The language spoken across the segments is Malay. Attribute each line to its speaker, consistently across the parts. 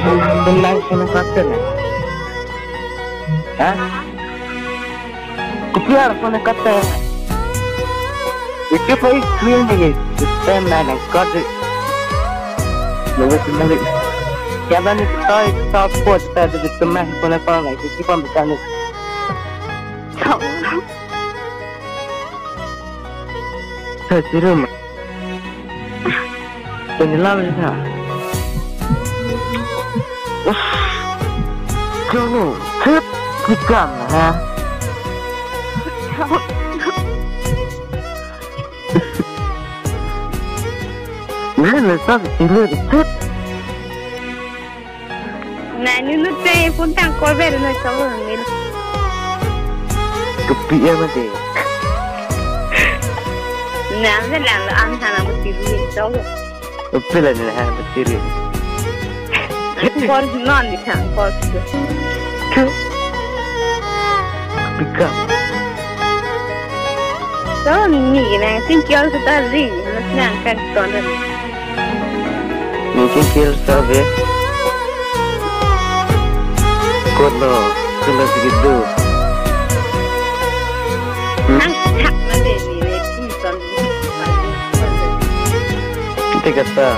Speaker 1: Tunang sinasaktan eh. Ha? Kupiar ko nakata. Ito pa i-clear niya. Ito man ang kod. Lewis mali. Kaya ba nito tayo sa sport tayo dito man ko na parang ito pa mbitano. Sa sirum. Penilaw siya. Jangan, tip tikam ha. Mana tak tidur tip.
Speaker 2: Nani nu teh pun tak kau berna cakap ni.
Speaker 1: Kepiye mati.
Speaker 2: Nana lalu antara mesti cakap.
Speaker 1: Kepiye ni ha mesti.
Speaker 2: Kau non ni kan kau tu.
Speaker 1: Kepiye.
Speaker 2: So ni na tinggal sudah ri, nak kan tuan.
Speaker 1: Mungkin kira sahaja. Kono, kono segitu.
Speaker 2: Nang tak mana ni tuan.
Speaker 1: Kita kata.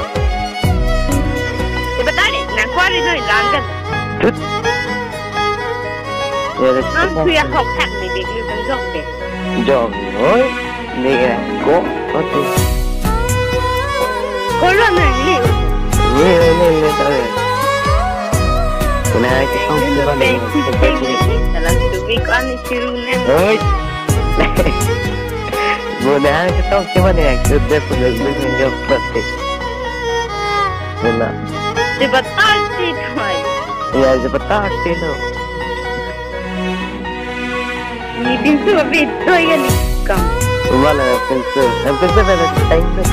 Speaker 2: Betul ni, nak kau ada ni langgan.
Speaker 1: Ya,
Speaker 2: Nang tu ya hok tak ni dek lu kan jom dek.
Speaker 1: jom, oi, ni kan, kok, tu.
Speaker 2: Kau nak ni.
Speaker 1: Ni, tak. Kenapa kita
Speaker 2: Lu beg ni, dalam tu week on ni sirunan.
Speaker 1: oi. Mudah kita macam mana yang kita perlu menjawab pasti. Benar.
Speaker 2: Betul sih tuan.
Speaker 1: Ya, sebentar tu.
Speaker 2: Ni pintu betul ya ni kam.
Speaker 1: Mana pensar? Pensar ada time tu.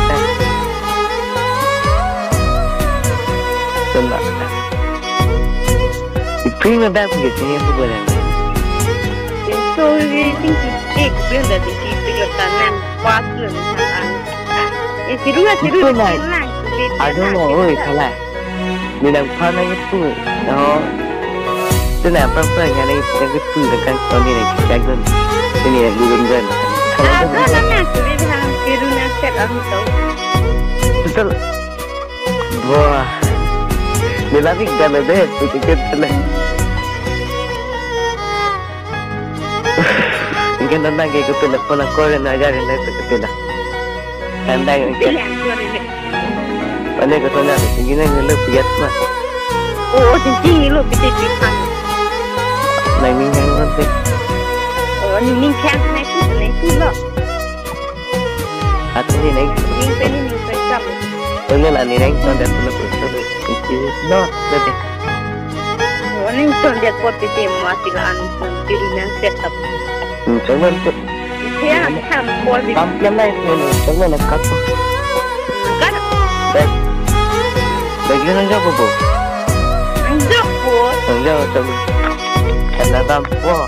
Speaker 1: Benar. Prima dah pergi sini apa boleh?
Speaker 2: So we think cake benda di sini tanam pas lu kan. Siru lah.
Speaker 1: Aduh, oi, salah. Ni dah pernah itu. Oh. Tu nak apa yang itu dekat kau ni jaga. Ini lurun kan.
Speaker 2: Ada nama tu dia bilang siru nak set tahu.
Speaker 1: Betul. Wah. Ni lagi dah ada tu kita lah. Ingin nanda ke ikut telefon aku dan ajar yang itu kita lah. Anda yang kita. Mana kau tanya? Ingin yang lebih biasa mah.
Speaker 2: Oh, cincin lu bisa dipan.
Speaker 1: Nang yang nanti.
Speaker 2: Oh, ni kan naik tu lah.
Speaker 1: Hati ni naik.
Speaker 2: Ni macam.
Speaker 1: Tengok lah ni naik tu dah pernah bersama. No, nanti.
Speaker 2: Oh, ni tu dia buat itu masih lah anu siru nak set up.
Speaker 1: Coba tu.
Speaker 2: Ya, kan buat itu.
Speaker 1: Tampil lah ini. Coba nak kata.
Speaker 2: Kan?
Speaker 1: Baik. Bagi orang jawab apa?
Speaker 2: Jawab.
Speaker 1: Orang jawab coba. Kena tampil.